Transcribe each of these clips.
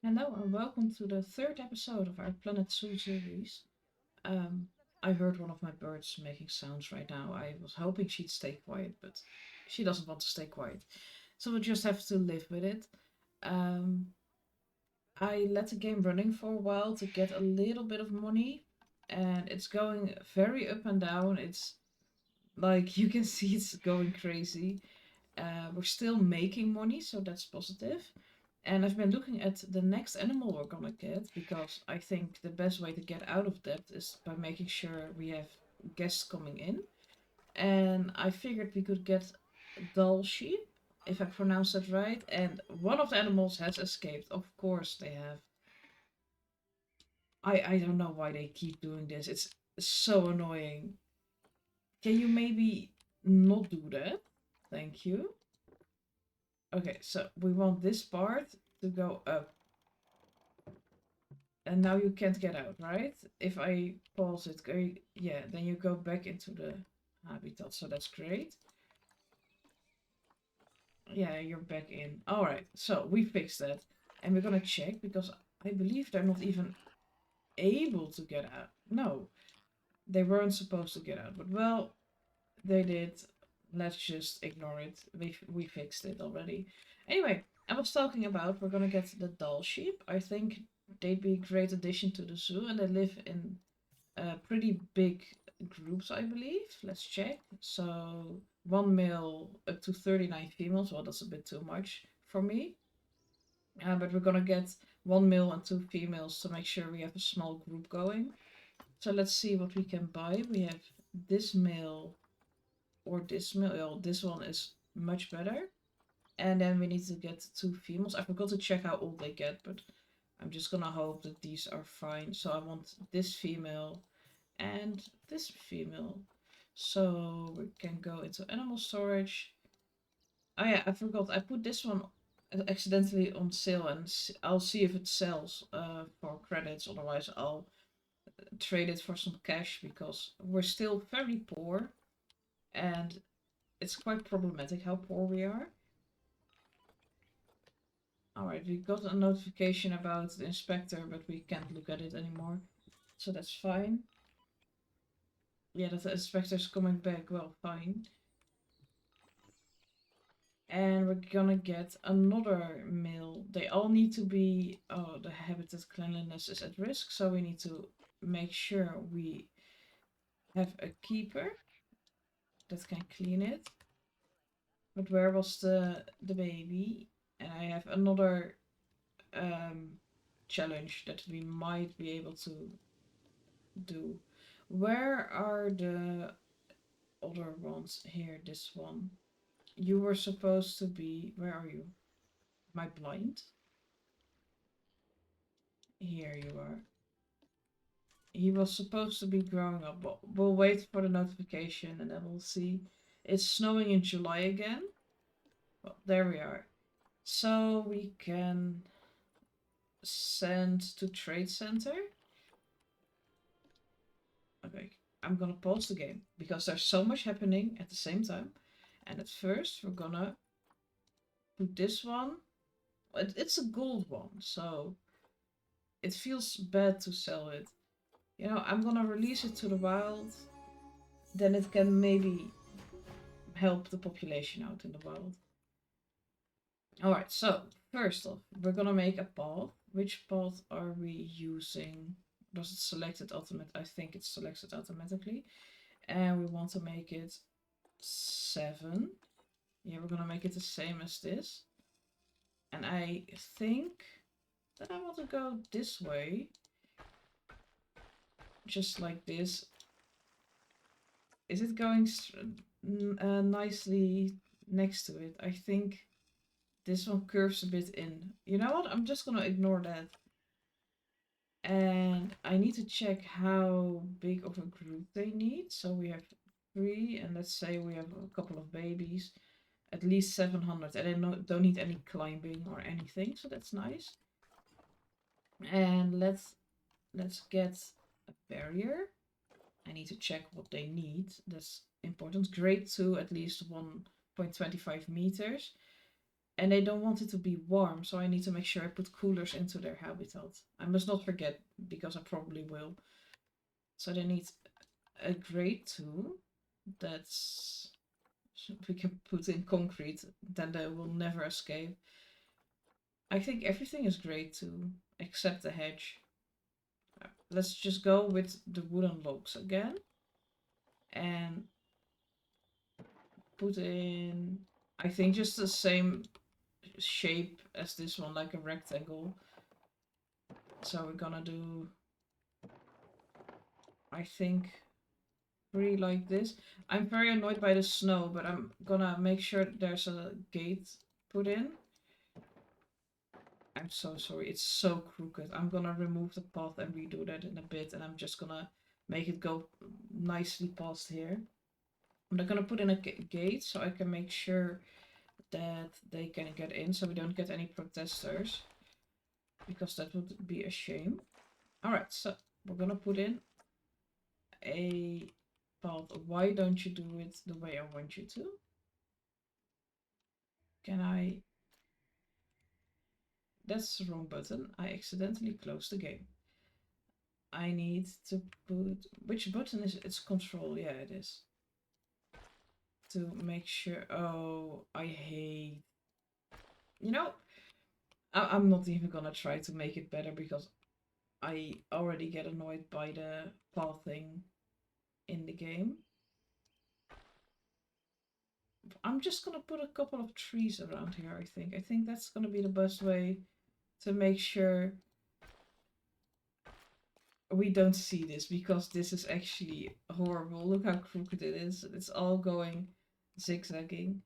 Hello and welcome to the third episode of our Planet Zoo series. Um, I heard one of my birds making sounds right now. I was hoping she'd stay quiet, but she doesn't want to stay quiet. So we'll just have to live with it. Um, I let the game running for a while to get a little bit of money, and it's going very up and down. It's like you can see it's going crazy. We're still making money, so that's positive. And I've been looking at the next animal we're gonna get because I think the best way to get out of debt is by making sure we have guests coming in. And I figured we could get Dall Sheep, if I pronounce that right. And one of the animals has escaped. Of course they have. I don't know why they keep doing this. It's so annoying. Can you maybe not do that? Thank you. Okay, so we want this part to go up. And now you can't get out, right? If I pause it, yeah, then you go back into the habitat, so that's great. Yeah, you're back in. Alright, so we fixed that. And we're gonna check, because I believe they're not even able to get out. No, they weren't supposed to get out, but well, they did. Let's just ignore it. We fixed it already. Anyway, I was talking about we're gonna get the Dall sheep. I think they'd be a great addition to the zoo, and they live in pretty big groups, I believe. Let's check. So one male up to 39 females. Well, that's a bit too much for me. But we're gonna get one male and two females to make sure we have a small group going. So let's see what we can buy. We have this male or this male. Well, this one is much better. And then we need to get two females. I forgot to check how old they get, but I'm just gonna hope that these are fine. So I want this female and this female. So we can go into animal storage. Oh yeah, I forgot. I put this one accidentally on sale, and I'll see if it sells for credits. Otherwise, I'll trade it for some cash because we're still very poor, and it's quite problematic how poor we are. Alright, we got a notification about the inspector, but we can't look at it anymore. So that's fine. Yeah, that the inspector's coming back. Well, fine. And we're gonna get another male. They all need to be, oh, the habitat cleanliness is at risk, so we need to make sure we have a keeper that can clean it. But where was the baby? And I have another challenge that we might be able to do. Where are the other ones? Here, this one. You were supposed to be, where are you? Am I blind? Here you are. He was supposed to be growing up, but we'll wait for the notification and then we'll see. It's snowing in July again. Well, there we are. So we can send to Trade Center. Okay, I'm gonna pause the game because there's so much happening at the same time. And at first we're gonna put this one. It's a gold one, so it feels bad to sell it. You know, I'm gonna release it to the wild. Then it can maybe help the population out in the wild. Alright, so first off, we're gonna make a path. Which path are we using? Does it select it automatically? I think it's selected automatically. And we want to make it 7. Yeah, we're gonna make it the same as this. And I think that I want to go this way. Just like this. Is it going nicely next to it? I think this one curves a bit in. You know what? I'm just gonna ignore that. And I need to check how big of a group they need. So we have 3, and let's say we have a couple of babies. At least 700, and they don't need any climbing or anything, so that's nice. And let's get a barrier. I need to check what they need. That's important. Grade 2, at least 1.25 meters. And they don't want it to be warm, so I need to make sure I put coolers into their habitat. I must not forget, because I probably will. So they need a grate too. That's... we can put in concrete, then they will never escape. I think everything is great too, except the hedge. Let's just go with the wooden logs again. And put in, I think, just the same shape as this one, like a rectangle. So we're gonna do, I think, 3 like this. I'm very annoyed by the snow, but I'm gonna make sure there's a gate put in. I'm so sorry, it's so crooked. I'm gonna remove the path and redo that in a bit, and I'm just gonna make it go nicely past here. I'm gonna put in a gate so I can make sure that they can get in, so we don't get any protesters, because that would be a shame. Alright, so we're gonna put in a path. Why don't you do it the way I want you to? Can I... That's the wrong button. I accidentally closed the game. I need to put... Which button is it? It's control. Yeah, it is. To make sure... Oh, I hate... You know, I'm not even gonna try to make it better, because I already get annoyed by the pathing in the game. I'm just gonna put a couple of trees around here, I think. I think that's gonna be the best way to make sure we don't see this, because this is actually horrible. Look how crooked it is. It's all going zigzagging.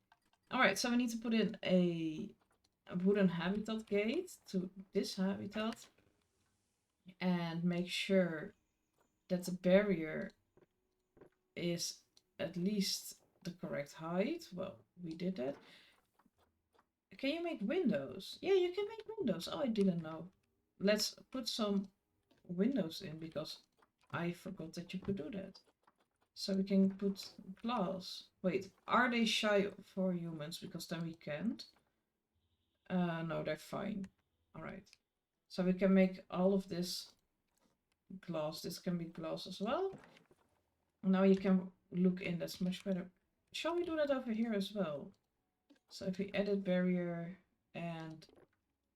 Alright, so we need to put in a wooden habitat gate to this habitat. And make sure that the barrier is at least the correct height. Well, we did that. Can you make windows? Yeah, you can make windows. Oh, I didn't know. Let's put some windows in, because I forgot that you could do that. So we can put glass. Wait, are they shy for humans? Because then we can't. No, they're fine. Alright. So we can make all of this glass. This can be glass as well. Now you can look in. That's much better. Shall we do that over here as well? So if we edit barrier and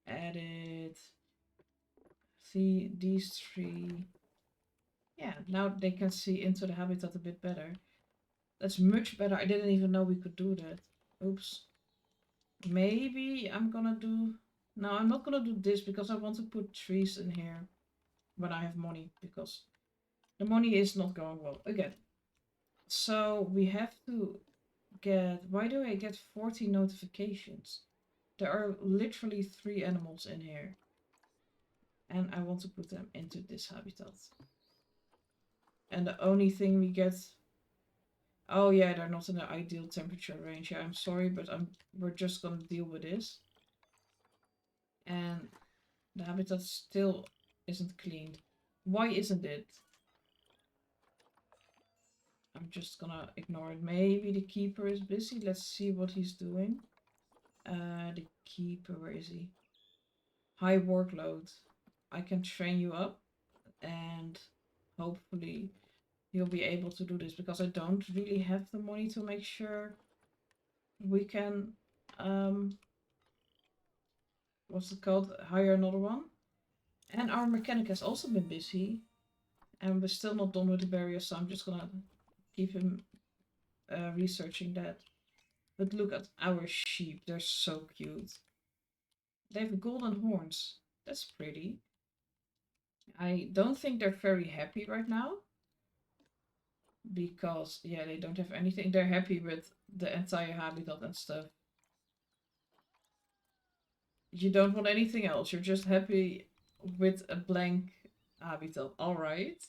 edit these 3. Yeah, now they can see into the habitat a bit better. That's much better. I didn't even know we could do that. Oops. Maybe I'm gonna do... No, I'm not gonna do this, because I want to put trees in here when I have money, because the money is not going well. Again. So we have to get... Why do I get 40 notifications? There are literally 3 animals in here. And I want to put them into this habitat. And the only thing we get... Oh yeah, they're not in the ideal temperature range. Yeah, I'm sorry, but we're just gonna deal with this. And the habitat still isn't cleaned. Why isn't it? I'm just gonna ignore it. Maybe the keeper is busy. Let's see what he's doing. The keeper, where is he? High workload. I can train you up, and hopefully you'll be able to do this, because I don't really have the money to make sure we can, what's it called? Hire another one. And our mechanic has also been busy, and we're still not done with the barrier, so I'm just gonna keep him researching that. But look at our sheep, they're so cute. They have golden horns. That's pretty. I don't think they're very happy right now, because, yeah, they don't have anything. They're happy with the entire habitat and stuff. You don't want anything else. You're just happy with a blank habitat. Alright.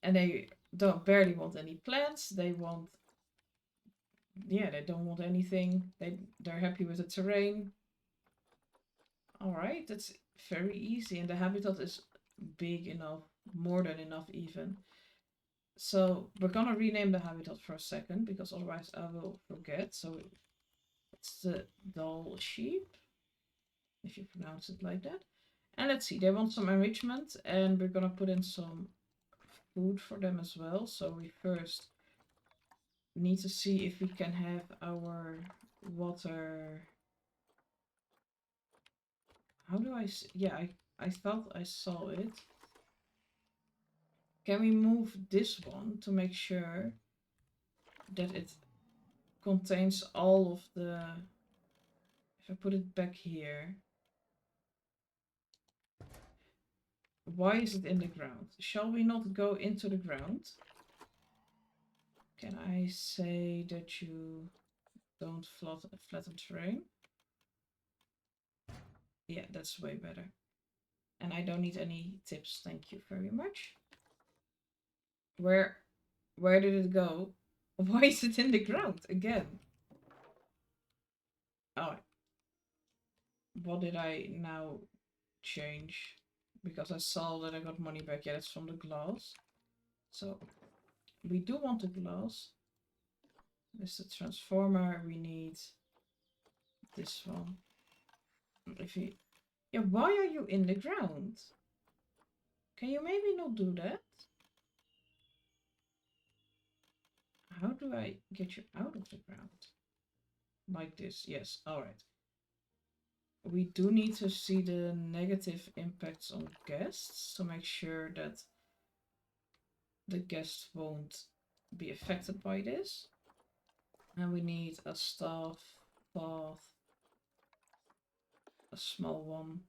And they don't barely want any plants. They want... Yeah, they don't want anything. They're happy with the terrain. Alright, that's very easy. And the habitat is big enough. More than enough even. So we're gonna rename the habitat for a second, because otherwise I will forget. So It's the Dall Sheep, if you pronounce it like that. And let's see, they want some enrichment, and we're gonna put in some food for them as well. So we first need to see if we can have our water. How do I see? Yeah, I thought I saw it. Can we move this one to make sure that it contains all of the... If I put it back here. Why is it in the ground? Shall we not go into the ground? Can I say that you don't flatten terrain? Yeah, that's way better. And I don't need any tips, thank you very much. Where did it go? Why is it in the ground again? Oh, what did I now change? Because I saw that I got money back. Yeah, that's from the glass. So we do want the glass. This is the transformer. We need this one. If you... Yeah, why are you in the ground? Can you maybe not do that? How do I get you out of the ground? Like this, yes, alright. We do need to see the negative impacts on guests to make sure that the guests won't be affected by this. And we need a staff path, a small one.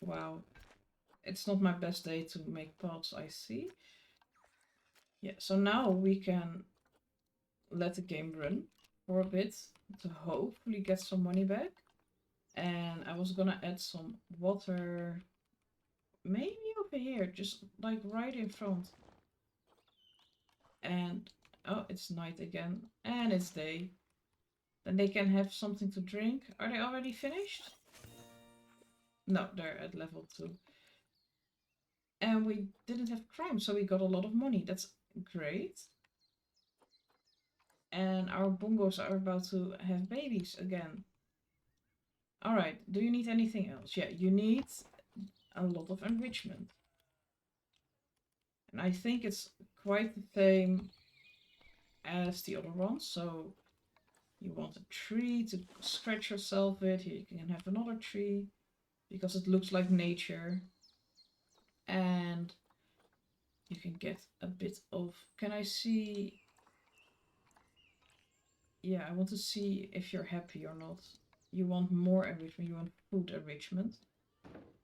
Wow, it's not my best day to make paths, I see. Yeah, so now we can let the game run for a bit to hopefully get some money back. And I was gonna add some water, maybe over here, just like right in front. And oh, it's night again, and it's day. Then they can have something to drink. Are they already finished? No, they're at level 2. And we didn't have crime, so we got a lot of money. That's great. And our bongos are about to have babies again. Alright, do you need anything else? Yeah, you need a lot of enrichment. And I think it's quite the same as the other ones. So you want a tree to scratch yourself with. Here you can have another tree because it looks like nature. And you can get a bit of... Can I see... Yeah, I want to see if you're happy or not. You want more enrichment, you want food enrichment.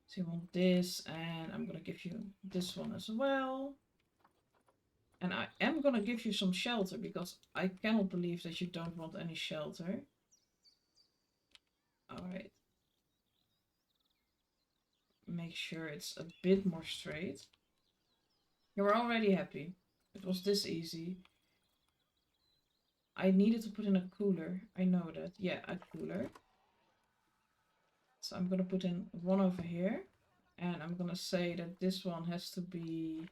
So you want this, and I'm gonna give you this one as well. And I am gonna give you some shelter, because I cannot believe that you don't want any shelter. Alright. Make sure it's a bit more straight. You're already happy. It was this easy. I needed to put in a cooler. I know that. Yeah, a cooler. So I'm gonna put in one over here. And I'm gonna say that this one has to be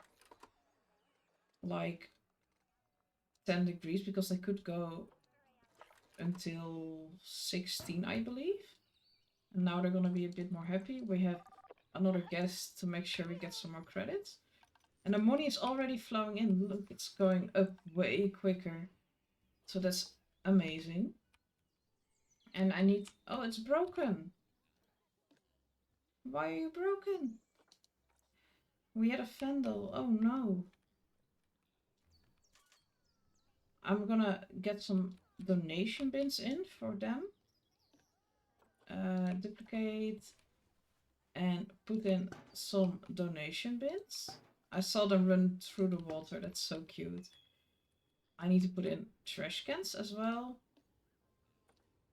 like 10 degrees, because they could go until 16, I believe. And now they're gonna be a bit more happy. We have another guest to make sure we get some more credits. And the money is already flowing in. Look, it's going up way quicker. So that's amazing. And I need... Oh, it's broken. Why are you broken? We had a vandal. Oh no. I'm gonna get some donation bins in for them. Duplicate. And put in some donation bins. I saw them run through the water. That's so cute. I need to put in trash cans as well.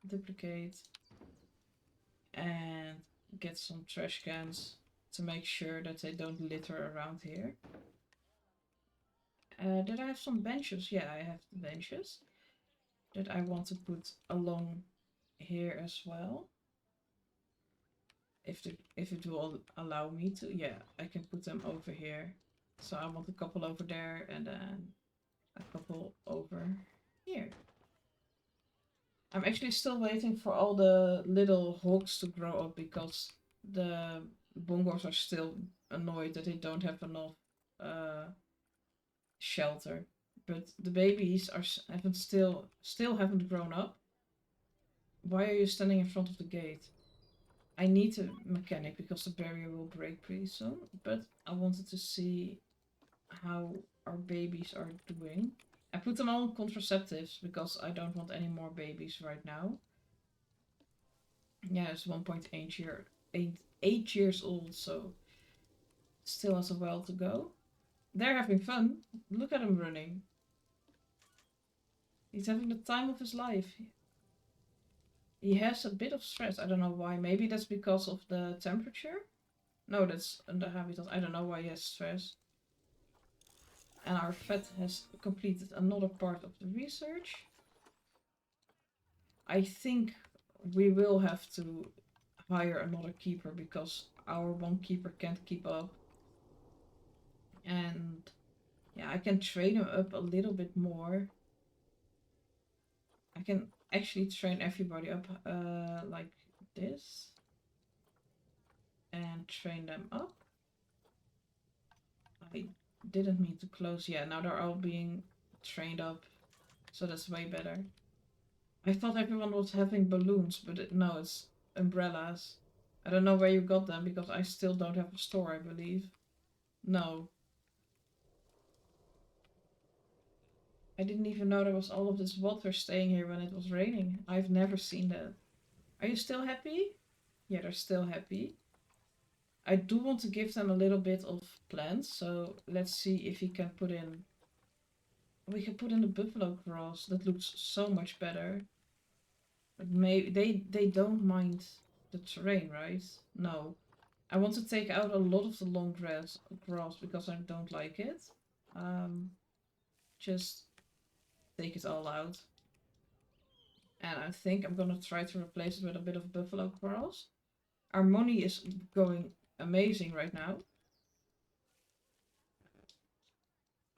Duplicate. And get some trash cans to make sure that they don't litter around here. Did I have some benches? Yeah, I have the benches that I want to put along here as well. If it will allow me to. Yeah, I can put them over here. So I want a couple over there and then a couple over here. I'm actually still waiting for all the little hogs to grow up because the bongos are still annoyed that they don't have enough uh, shelter. But the babies are haven't still haven't grown up. Why are you standing in front of the gate? I need a mechanic because the barrier will break pretty soon. But I wanted to see how our babies are doing. I put them all on contraceptives because I don't want any more babies right now. Yeah, it's 1.8 8 years old, so still has a while to go. They're having fun. Look at him running. He's having the time of his life. He has a bit of stress. I don't know why. Maybe that's because of the temperature. No, that's under habitat. I don't know why he has stress. And our vet has completed another part of the research. I think we will have to hire another keeper because our one keeper can't keep up. And yeah, I can train him up a little bit more. I can actually train everybody up like this and train them up. I didn't mean to close. Yeah, now they're all being trained up, so that's way better. I thought everyone was having balloons, but no, it's umbrellas. I don't know where you got them because I still don't have a store, I believe. No. I didn't even know there was all of this water staying here when it was raining. I've never seen that. Are you still happy? Yeah, they're still happy. I do want to give them a little bit of plants, so let's see if he can put in. We can put in the buffalo grass. That looks so much better. But maybe they don't mind the terrain, right? No. I want to take out a lot of the long grass because I don't like it. Just take it all out. And I think I'm gonna try to replace it with a bit of buffalo grass. Our money is going amazing right now.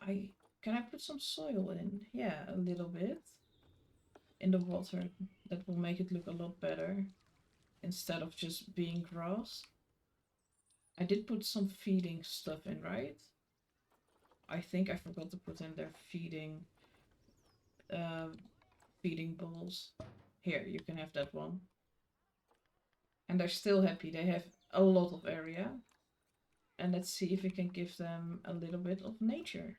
I can I put some soil in? Yeah, a little bit in the water. That will make it look a lot better instead of just being grass. I did put some feeding stuff in, right? I think I forgot to put in their uh, feeding bowls. Here, you can have that one. And they're still happy. They have a lot of area. And let's see if we can give them a little bit of nature.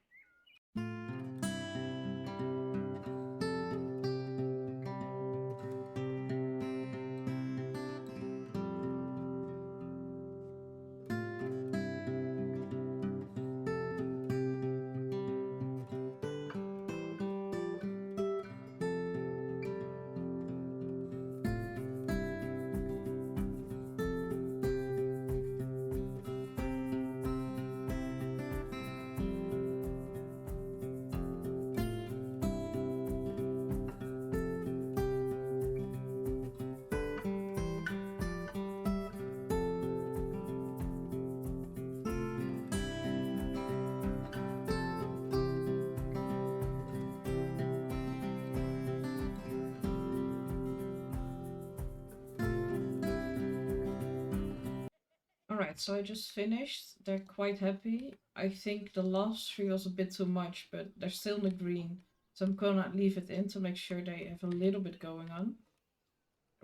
Alright, so I just finished. They're quite happy. I think the last three was a bit too much, but they're still in the green. So I'm gonna leave it in to make sure they have a little bit going on.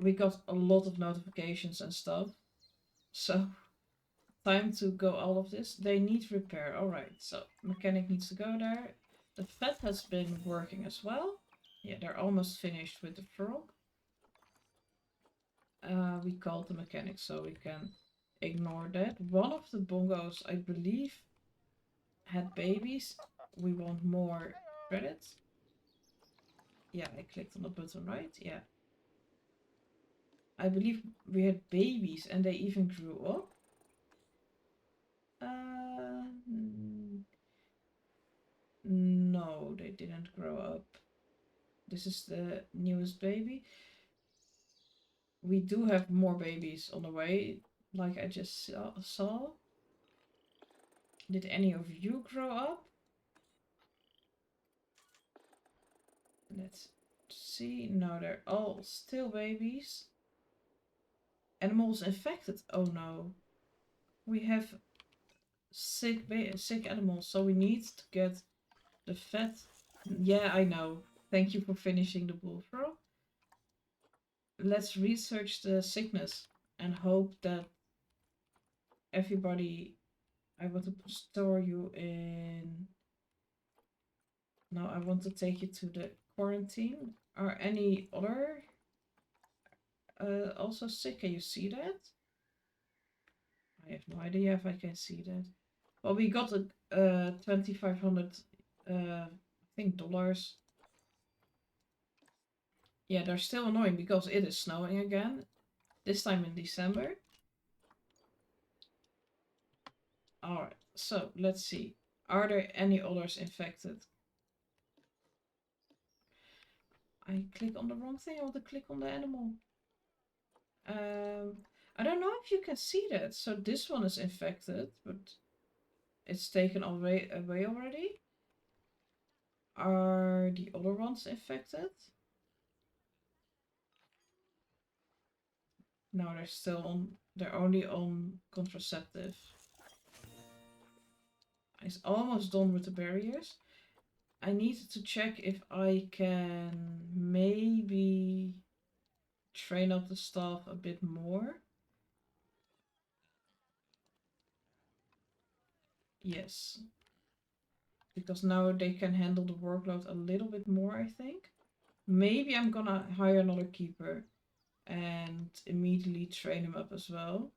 We got a lot of notifications and stuff. So time to go all of this. They need repair. Alright, so mechanic needs to go there. The vet has been working as well. Yeah, they're almost finished with the frog. We called the mechanic, so we can ignore that. One of the bongos, I believe, had babies. We want more credits. Yeah, I clicked on the button, right? Yeah. I believe we had babies and they even grew up. No, they didn't grow up. This is the newest baby. We do have more babies on the way, like I just saw. Did any of you grow up? Let's See, no, they're all still babies. Animals infected. Oh no. We have sick animals, so we need to get the vet. Yeah, I know. Thank you for finishing the bullfrog. Let's research the sickness and hope that everybody. I want to store you in. No, I want to take you to the quarantine. Are any other also sick? Can you see that? I have no idea if I can see that. Well, we got a 2,500 I think dollars. Yeah, they're still annoying because it is snowing again. This time in December. Alright, so let's see. Are there any others infected? I click on the wrong thing. I want to click on the animal. I don't know if you can see that. So this one is infected, but it's taken away already. Are the other ones infected? No, they're still on. They're only on contraceptive. It's almost done with the barriers. I need to check if I can maybe train up the staff a bit more. Yes. Because now they can handle the workload a little bit more, I think. Maybe I'm gonna hire another keeper and immediately train him up as well.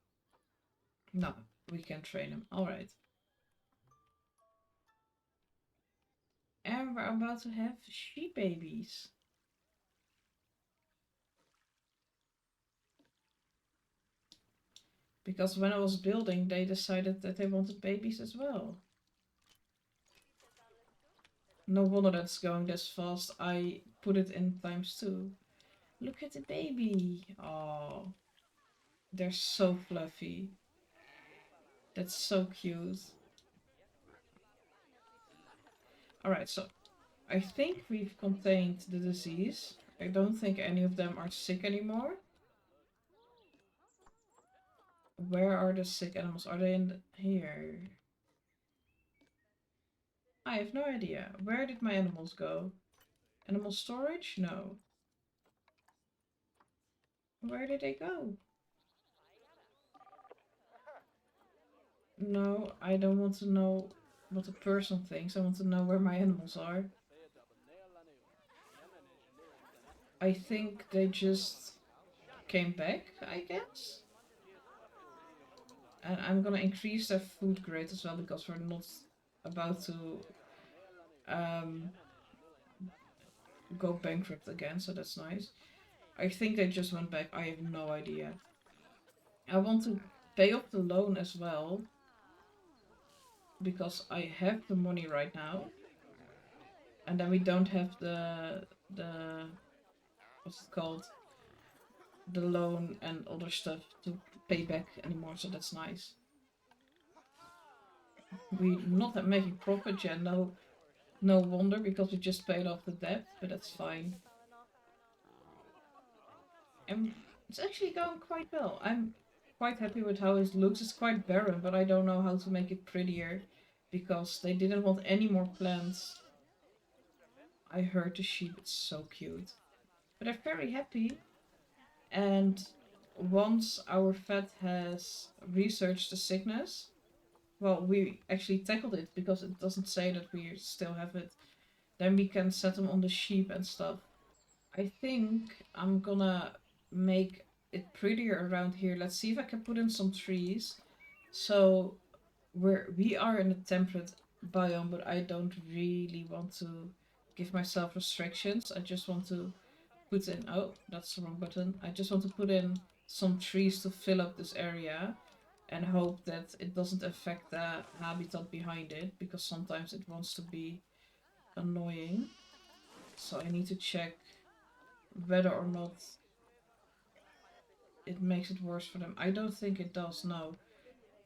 No, we can train him. Alright. And we're about to have sheep babies. Because when I was building, they decided that they wanted babies as well. No wonder that's going this fast. I put it in ×2. Look at the baby. Oh, they're so fluffy. That's so cute. Alright, so I think we've contained the disease. I don't think any of them are sick anymore. Where are the sick animals? Are they in here? I have no idea. Where did my animals go? Animal storage? No. Where did they go? No, I don't want to know what the person thinks. I want to know where my animals are. I think they just came back, I guess. And I'm gonna increase their food grade as well because we're not about to go bankrupt again, so that's nice. I think they just went back. I have no idea. I want to pay off the loan as well because I have the money right now, and then we don't have the what's it called, the loan and other stuff to pay back anymore. So that's nice. We're not making profit yet. No wonder because we just paid off the debt, but that's fine. And it's actually going quite well. I'm quite happy with how it looks. It's quite barren, but I don't know how to make it prettier because they didn't want any more plants. I heard the sheep, it's so cute. But they're very happy. And once our vet has researched the sickness, well, we actually tackled it because it doesn't say that we still have it. Then we can set them on the sheep and stuff. I think I'm gonna make it prettier around here. Let's see if I can put in some trees. So we are in a temperate biome, but I don't really want to give myself restrictions. I just want to put in, oh, that's the wrong button. I just want to put in some trees to fill up this area and hope that it doesn't affect the habitat behind it because sometimes it wants to be annoying. So I need to check whether or not it makes it worse for them. I don't think it does, no.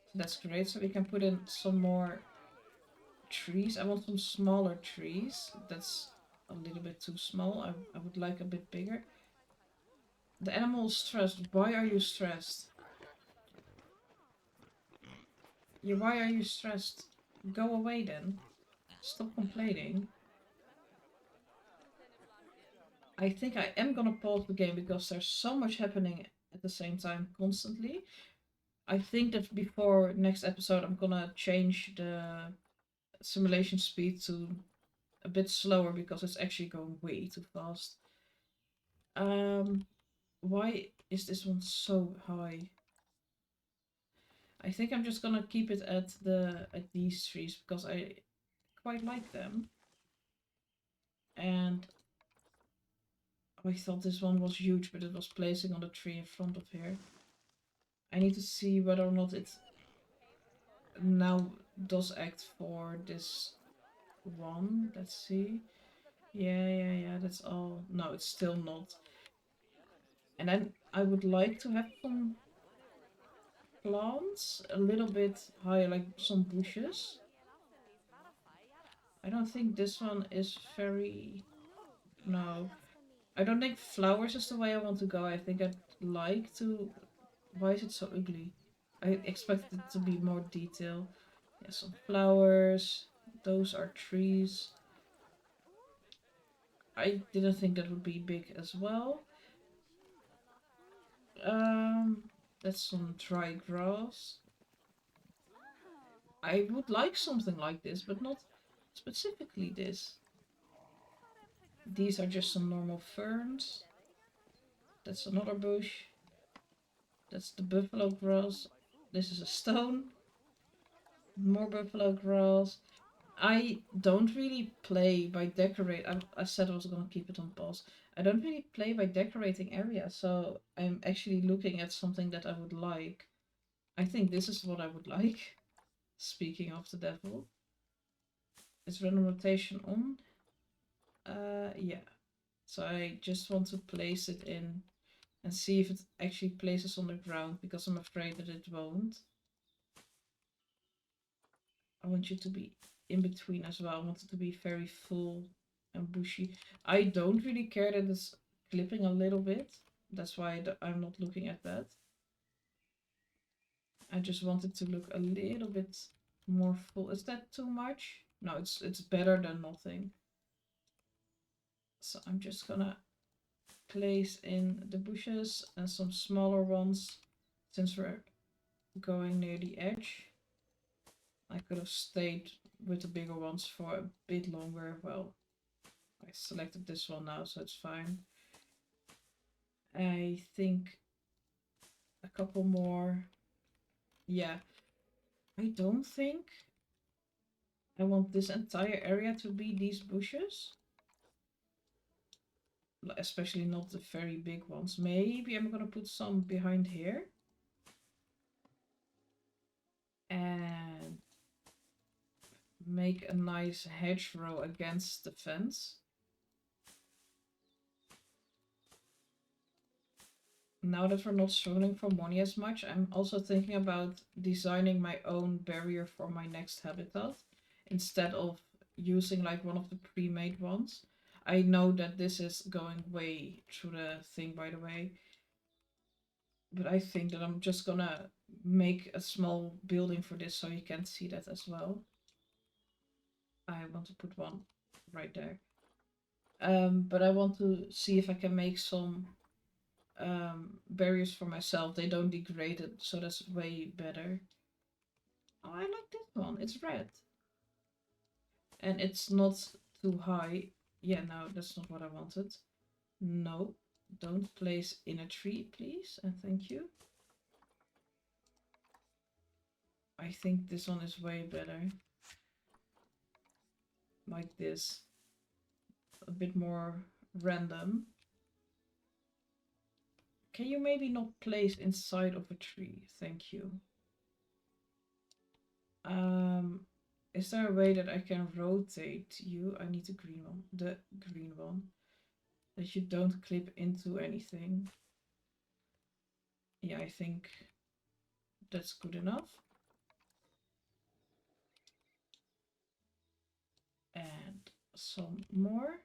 So that's great. So we can put in some more trees. I want some smaller trees. That's a little bit too small. I would like a bit bigger. The animal is stressed. Why are you stressed? Yeah, why are you stressed? Go away then. Stop complaining. I think I am gonna pause the game because there's so much happening at the same time constantly. I think that before next episode I'm gonna change the simulation speed to a bit slower because it's actually going way too fast. Why is this one so high? I think I'm just gonna keep it at these trees because I quite like them. And I thought this one was huge, but it was placing on the tree in front of here. I need to see whether or not it now does act for this one. Let's see. Yeah, that's all. No, it's still not. And then I would like to have some plants a little bit higher, like some bushes. I don't think this one is very... No. I don't think flowers is the way I want to go. I think I'd like to... Why is it so ugly? I expected it to be more detail. Yeah, some flowers. Those are trees. I didn't think that would be big as well. That's some dry grass. I would like something like this, but not specifically this. These are just some normal ferns. That's another bush. That's the buffalo grass. This is a stone. More buffalo grass. I don't really play by decorate. I said I was gonna keep it on pause. I don't really play by decorating areas, so I'm actually looking at something that I would like. I think this is what I would like. Speaking of the devil. Is random rotation on? Yeah. So I just want to place it in and see if it actually places on the ground because I'm afraid that it won't. I want you to be in between as well. I want it to be very full and bushy. I don't really care that it's clipping a little bit. That's why I'm not looking at that. I just want it to look a little bit more full. Is that too much? No, it's better than nothing. So I'm just gonna place in the bushes and some smaller ones since we're going near the edge. I could have stayed with the bigger ones for a bit longer. Well, I selected this one now, so it's fine. I think a couple more. Yeah, I don't think I want this entire area to be these bushes. Especially not the very big ones. Maybe I'm gonna put some behind here. And make a nice hedgerow against the fence. Now that we're not struggling for money as much, I'm also thinking about designing my own barrier for my next habitat instead of using like one of the pre-made ones. I know that this is going way through the thing, by the way, but I think that I'm just gonna make a small building for this so you can see that as well. I want to put one right there. But I want to see if I can make some barriers for myself. They don't degrade it, so that's way better. Oh, I like this one. It's red. And it's not too high. Yeah, no, that's not what I wanted. No, don't place in a tree, please. And thank you. I think this one is way better. Like this. A bit more random. Can you maybe not place inside of a tree? Thank you. Is there a way that I can rotate you? I need a green one. The green one. That you don't clip into anything. Yeah, I think that's good enough. And some more.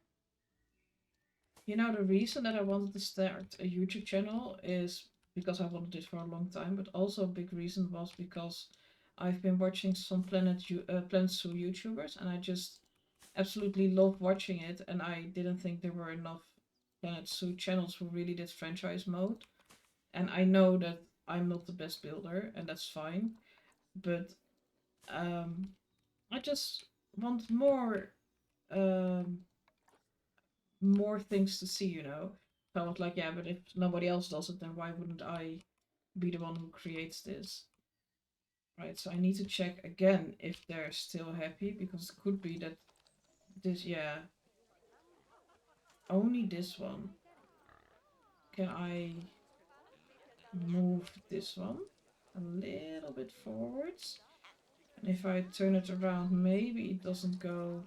You know, the reason that I wanted to start a YouTube channel is because I wanted it for a long time, but also a big reason was because I've been watching some Planet Zoo YouTubers, and I just absolutely love watching it. And I didn't think there were enough Planet Zoo channels who really did franchise mode. And I know that I'm not the best builder, and that's fine. But um, I just want um, more things to see, you know. So I was like, yeah, but if nobody else does it, then why wouldn't I be the one who creates this? Right, so I need to check again if they're still happy, because it could be that this, yeah, only this one. Can I move this one a little bit forwards? And if I turn it around, maybe it doesn't go.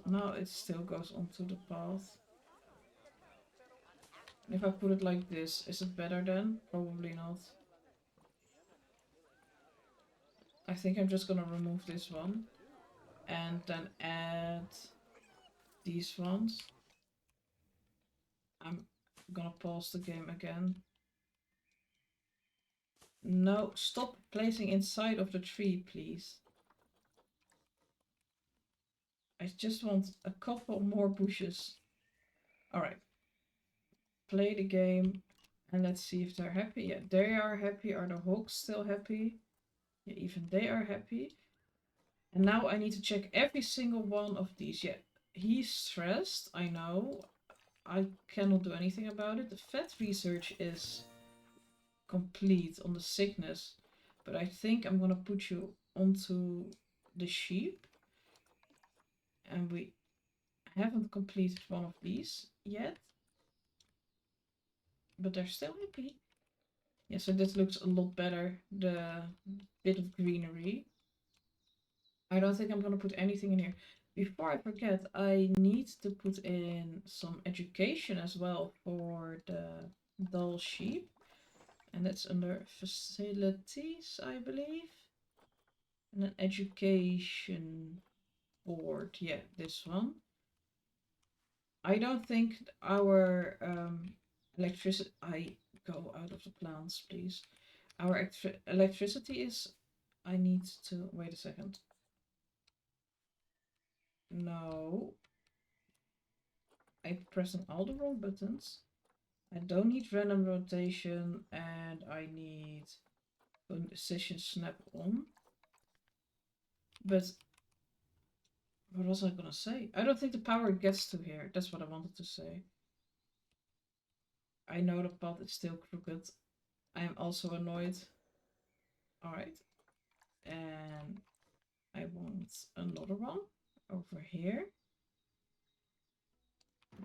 No, it still goes onto the path. And if I put it like this, is it better then? Probably not. I think I'm just gonna remove this one and then add these ones. I'm gonna pause the game again. No, stop placing inside of the tree, please. I just want a couple more bushes. Alright. Play the game and let's see if they're happy. Yeah, they are happy. Are the hogs still happy? Yeah, even they are happy. And now I need to check every single one of these. Yeah, he's stressed, I know. I cannot do anything about it. The vet research is complete on the sickness, but I think I'm gonna put you onto the sheep. And we haven't completed one of these yet, but they're still happy. Yeah, so this looks a lot better, the bit of greenery. I don't think I'm gonna put anything in here. Before I forget, I need to put in some education as well for the Dall Sheep. And that's under facilities, I believe. And an education board. Yeah, this one. I don't think our electricity. I go out of the plants, please. Our electricity is. I need to. Wait a second. No. I'm pressing all the wrong buttons. I don't need random rotation, and I need position snap on. But what was I gonna say? I don't think the power gets to here. That's what I wanted to say. I know the path is still crooked. I am also annoyed. Alright. And I want another one over here.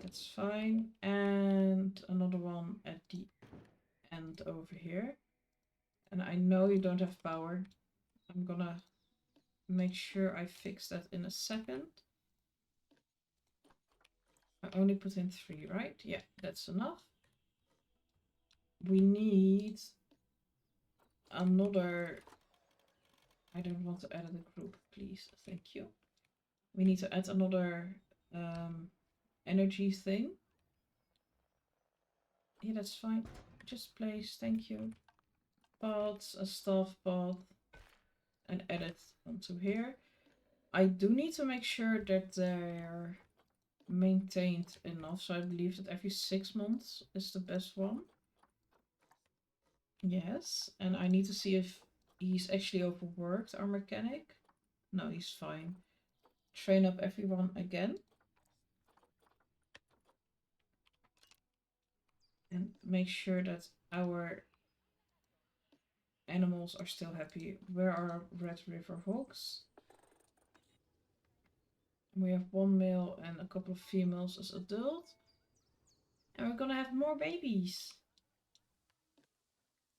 That's fine. And another one at the end over here. And I know you don't have power. I'm gonna make sure I fix that in a second. I only put in 3, right? Yeah, that's enough. We need another. I don't want to add a group, please. Thank you. We need to add another energy thing. Yeah, that's fine. Just place, thank you. Pods, a staff pod, and add it onto here. I do need to make sure that they're maintained enough, so I believe that every 6 months is the best one. Yes, and I need to see if he's actually overworked, our mechanic. No, he's fine. Train up everyone again. And make sure that our animals are still happy. Where are Red River hogs? We have 1 male and a couple of females as adult. And we're gonna have more babies.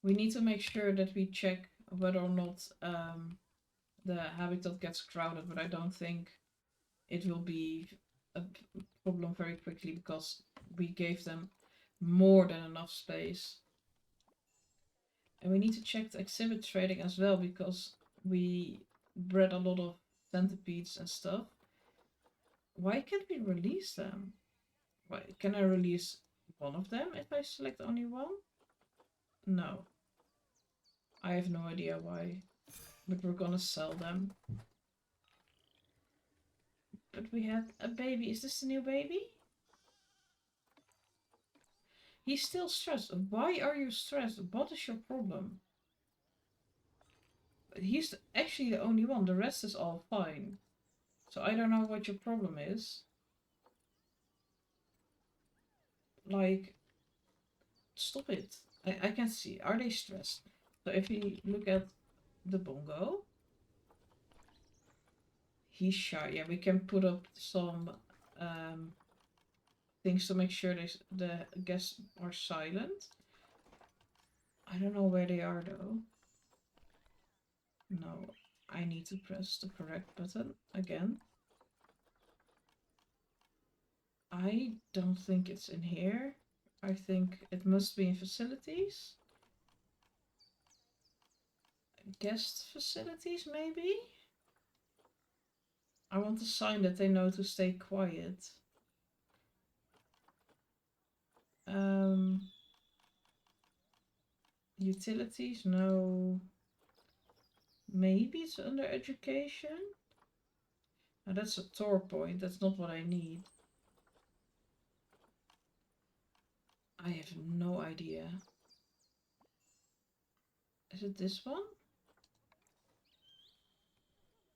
We need to make sure that we check whether or not the habitat gets crowded, but I don't think it will be a problem very quickly because we gave them more than enough space. And we need to check the exhibit trading as well because we bred a lot of centipedes and stuff. Why can't we release them? Wait, can I release one of them if I select only one? No. I have no idea why. But we're gonna sell them. But we had a baby. Is this the new baby? He's still stressed. Why are you stressed? What is your problem? He's actually the only one. The rest is all fine. So I don't know what your problem is. Like, stop it. I can see. Are they stressed? So if we look at the bongo, he's shy. Yeah, we can put up some things to make sure the guests are silent. I don't know where they are though. No, I need to press the correct button again. I don't think it's in here. I think it must be in facilities. Guest facilities, maybe? I want a sign that they know to stay quiet. Utilities? No. Maybe it's under education? Now that's a tour point. That's not what I need. I have no idea. Is it this one?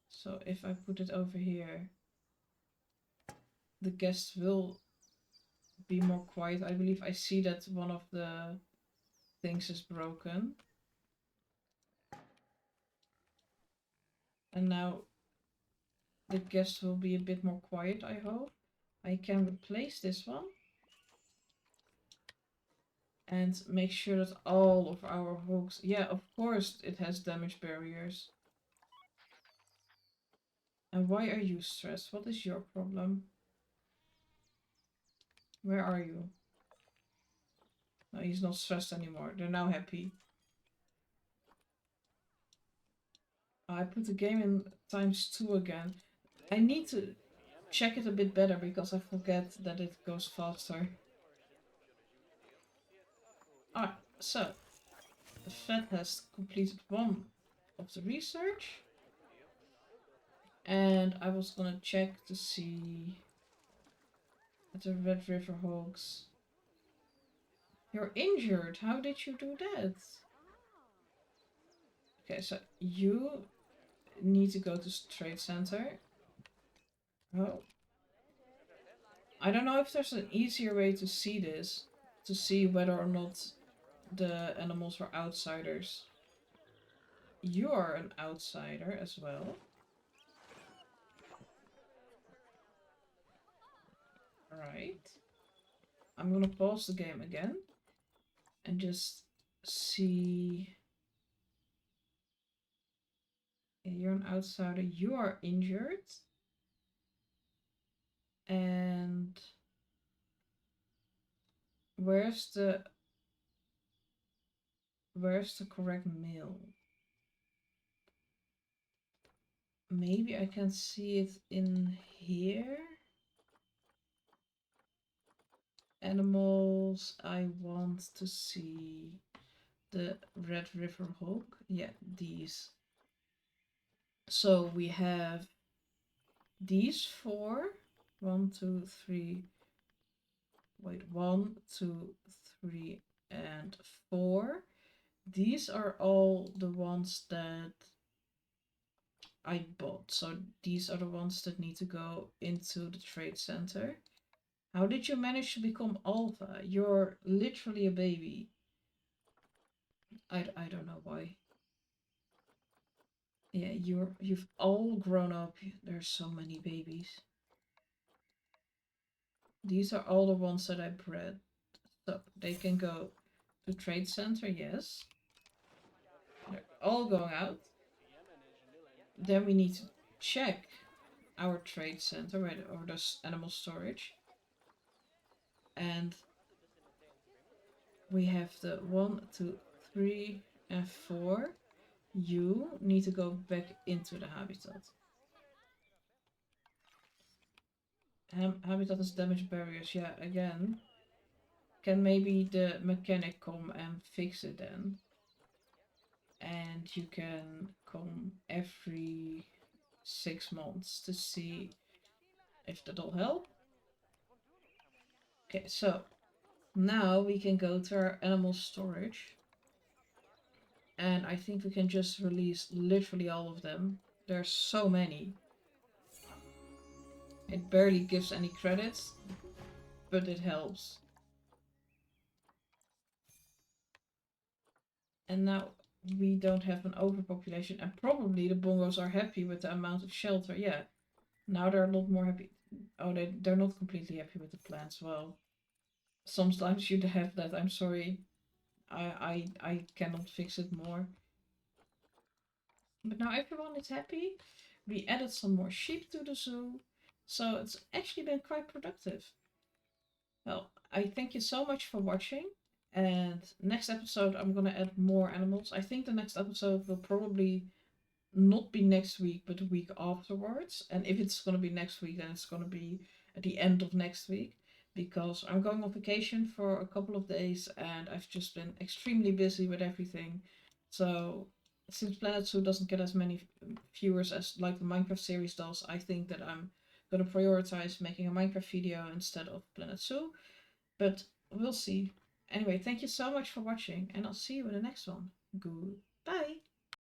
So if I put it over here, the guests will be more quiet. I believe I see that one of the things is broken. And now the guests will be a bit more quiet, I hope. I can replace this one. And make sure that all of our hooks... Yeah, of course it has damage barriers. And why are you stressed? What is your problem? Where are you? No, he's not stressed anymore. They're now happy. I put the game in ×2 again. I need to check it a bit better because I forget that it goes faster. Alright, so the vet has completed one of the research. And I was gonna check to see the Red River Hogs. You're injured. How did you do that? Okay, so you need to go to Trade Center. Oh. I don't know if there's an easier way to see this. To see whether or not the animals are outsiders. You are an outsider as well. Alright. I'm gonna pause the game again. And just see... You're an outsider. You are injured. And... Where's the correct male? Maybe I can see it in here. Animals, I want to see the Red River Hog. Yeah, these. So we have these four. 1, 2, 3. Wait, 1, 2, 3, and 4. These are all the ones that I bought. So these are the ones that need to go into the trade center. How did you manage to become alpha? You're literally a baby. I don't know why. Yeah, you've all grown up. There's so many babies. These are all the ones that I bred. So they can go to trade center, yes. They're all going out. Then we need to check our trade center or the animal storage. And we have the 1, 2, 3, and 4. You need to go back into the habitat. Habitat is damaged barriers. Yeah, again. Can maybe the mechanic come and fix it then? And you can come every 6 months to see if that'll help. Okay, so now we can go to our animal storage. And I think we can just release literally all of them. There's so many. It barely gives any credits, but it helps. And now we don't have an overpopulation. And probably the bongos are happy with the amount of shelter. Yeah, now they're a lot more happy. Oh, they're not completely happy with the plants. Well, sometimes you have that. I'm sorry. I cannot fix it more. But now everyone is happy. We added some more sheep to the zoo. So it's actually been quite productive. Well, I thank you so much for watching. And next episode, I'm gonna add more animals. I think the next episode will probably not be next week, but the week afterwards. And if it's gonna be next week, then it's gonna be at the end of next week because I'm going on vacation for a couple of days and I've just been extremely busy with everything. So since Planet Zoo doesn't get as many viewers as like the Minecraft series does, I think that I'm gonna prioritize making a Minecraft video instead of Planet Zoo. But we'll see. Anyway, thank you so much for watching and I'll see you in the next one. Goodbye.